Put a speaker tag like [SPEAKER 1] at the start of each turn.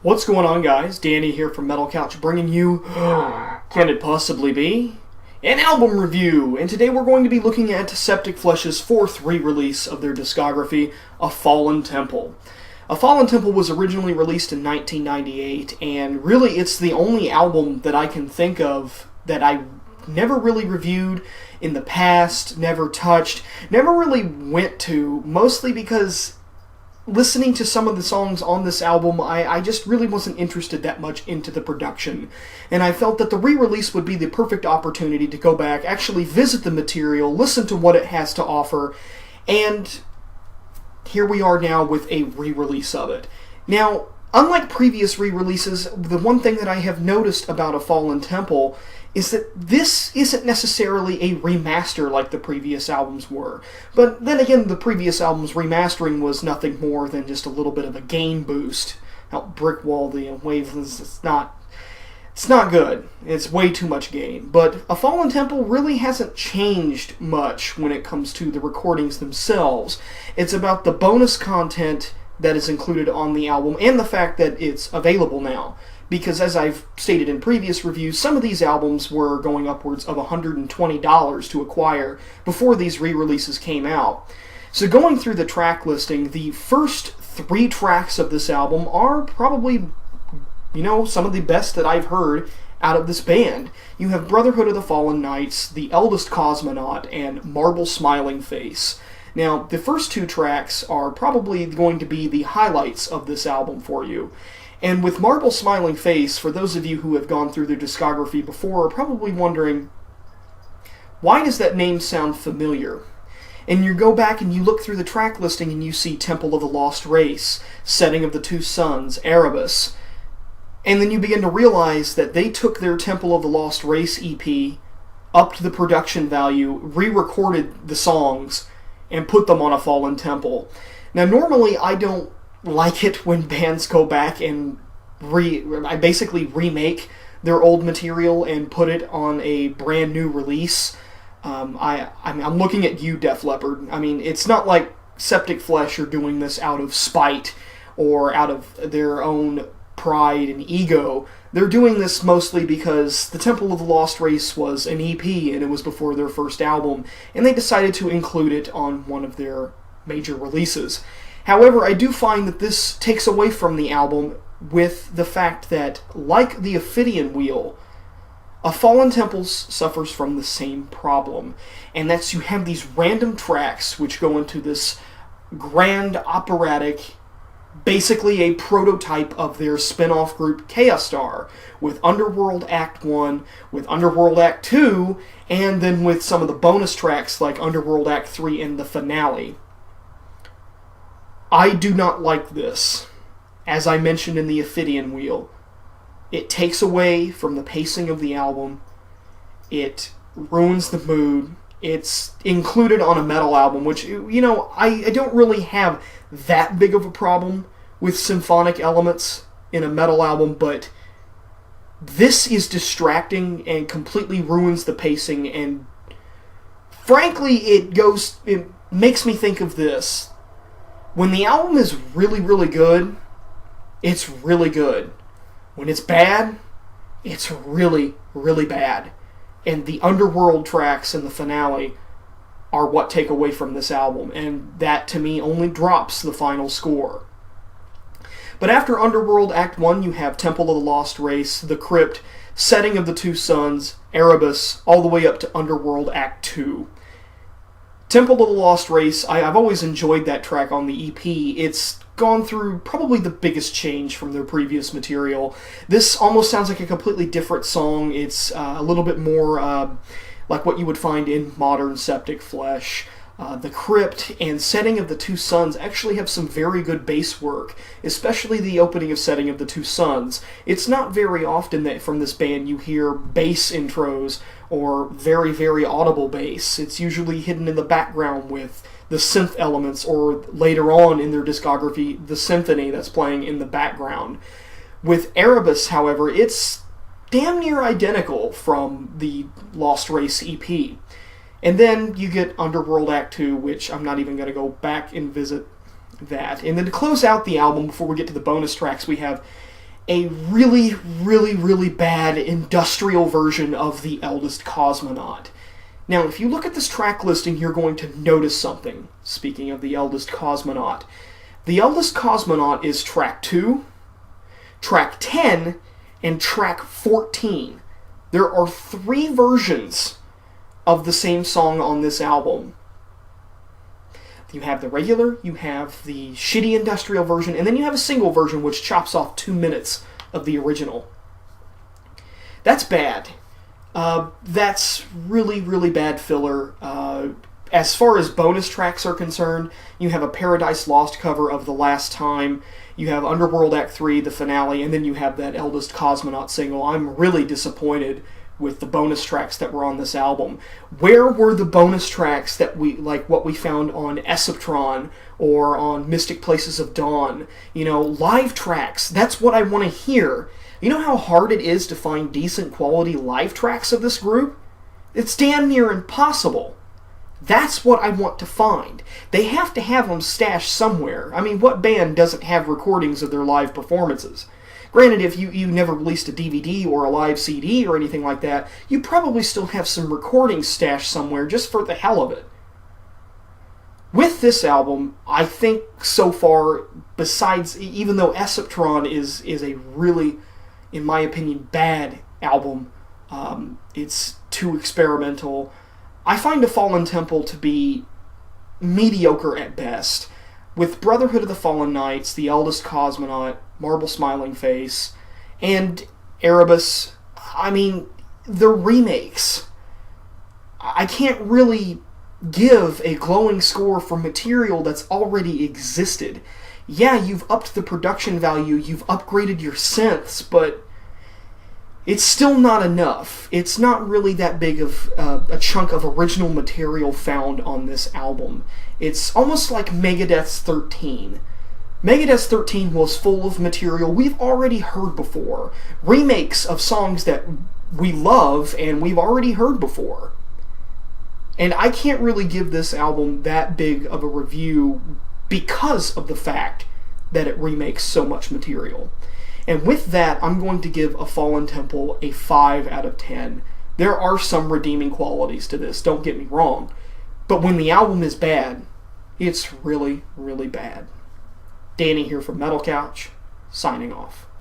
[SPEAKER 1] What's going on, guys? Danny here from Metal Couch bringing you Can It Possibly Be? An album review, and today we're going to be looking at Septic Flesh's fourth re-release of their discography, A Fallen Temple. A Fallen Temple was originally released in 1998, and really it's the only album that I can think of that I never really reviewed in the past, never touched, never really went to, mostly because listening to some of the songs on this album, I just really wasn't interested that much into the production. And I felt that the re-release would be the perfect opportunity to go back, actually visit the material, listen to what it has to offer, and here we are now with a re-release of it. Now, unlike previous re-releases, the one thing that I have noticed about A Fallen Temple is that this isn't necessarily a remaster like the previous albums were. But then again, the previous album's remastering was nothing more than just a little bit of a gain boost. Help brickwall the wavelengths. It's not good. It's way too much gain. But A Fallen Temple really hasn't changed much when it comes to the recordings themselves. It's about the bonus content that is included on the album and the fact that it's available now. Because as I've stated in previous reviews, some of these albums were going upwards of $120 to acquire before these re-releases came out. So going through the track listing, the first 3 tracks of this album are probably, some of the best that I've heard out of this band. You have Brotherhood of the Fallen Knights, The Eldest Cosmonaut, and Marble Smiling Face. Now, the first 2 tracks are probably going to be the highlights of this album for you. And with Marble Smiling Face, for those of you who have gone through their discography before, are probably wondering, why does that name sound familiar? And you go back and you look through the track listing and you see Temple of the Lost Race, Setting of the Two Suns, Erebus, and then you begin to realize that they took their Temple of the Lost Race EP, upped the production value, re-recorded the songs, and put them on A Fallen Temple. Now normally I don't like it when bands go back and basically remake their old material and put it on a brand new release. I'm looking at you, Def Leppard. I mean, it's not like Septic Flesh are doing this out of spite or out of their own pride and ego. They're doing this mostly because the Temple of the Lost Race was an EP and it was before their first album, and they decided to include it on one of their major releases. However, I do find that this takes away from the album with the fact that, like the Ophidian Wheel, A Fallen Temple suffers from the same problem. And that's you have these random tracks which go into this grand operatic, basically a prototype of their spin-off group Chaos Star, with Underworld Act 1, with Underworld Act 2, and then with some of the bonus tracks like Underworld Act 3 and the finale. I do not like this. As I mentioned in the Ophidian Wheel, it takes away from the pacing of the album. It ruins the mood. It's included on a metal album, which, I don't really have that big of a problem with symphonic elements in a metal album, but this is distracting and completely ruins the pacing, and frankly, it makes me think of this. When the album is really, really good, it's really good. When it's bad, it's really, really bad. And the Underworld tracks and the finale are what take away from this album, and that, to me, only drops the final score. But after Underworld Act 1, you have Temple of the Lost Race, The Crypt, Setting of the Two Suns, Erebus, all the way up to Underworld Act 2. Temple of the Lost Race, I've always enjoyed that track on the EP. It's gone through probably the biggest change from their previous material. This almost sounds like a completely different song. It's a little bit more like what you would find in modern Septic Flesh. The Crypt and Setting of the Two Suns actually have some very good bass work, especially the opening of Setting of the Two Suns. It's not very often that from this band you hear bass intros or very, very audible bass. It's usually hidden in the background with the synth elements, or later on in their discography, the symphony that's playing in the background. With Erebus, however, it's damn near identical from the Lost Race EP. And then you get Underworld Act 2, which I'm not even going to go back and visit that. And then to close out the album, before we get to the bonus tracks, we have a really, really, really bad industrial version of The Eldest Cosmonaut. Now, if you look at this track listing, you're going to notice something. Speaking of The Eldest Cosmonaut. The Eldest Cosmonaut is track 2, track 10, and track 14. There are 3 versions of the same song on this album. You have the regular, you have the shitty industrial version, and then you have a single version which chops off 2 minutes of the original. That's bad. That's really, really bad filler. As far as bonus tracks are concerned, you have a Paradise Lost cover of The Last Time, you have Underworld Act 3, the finale, and then you have that Eldest Cosmonaut single. I'm really disappointed with the bonus tracks that were on this album. Where were the bonus tracks that like what we found on Esceptron or on Mystic Places of Dawn? You know, live tracks. That's what I want to hear. You know how hard it is to find decent quality live tracks of this group? It's damn near impossible. That's what I want to find. They have to have them stashed somewhere. I mean, what band doesn't have recordings of their live performances? Granted, if you never released a DVD or a live CD or anything like that, you probably still have some recordings stashed somewhere just for the hell of it. With this album, I think so far, besides, even though Esceptron is a really, in my opinion, bad album, it's too experimental, I find A Fallen Temple to be mediocre at best. With Brotherhood of the Fallen Knights, The Eldest Cosmonaut, Marble Smiling Face, and Erebus, I mean, the remakes. I can't really give a glowing score for material that's already existed. Yeah, you've upped the production value, you've upgraded your synths, but it's still not enough. It's not really that big of a chunk of original material found on this album. It's almost like Megadeth's 13. Megadeth's 13 was full of material we've already heard before. Remakes of songs that we love and we've already heard before. And I can't really give this album that big of a review because of the fact that it remakes so much material. And with that, I'm going to give A Fallen Temple a 5 out of 10. There are some redeeming qualities to this, don't get me wrong. But when the album is bad, it's really, really bad. Danny here from Metal Couch, signing off.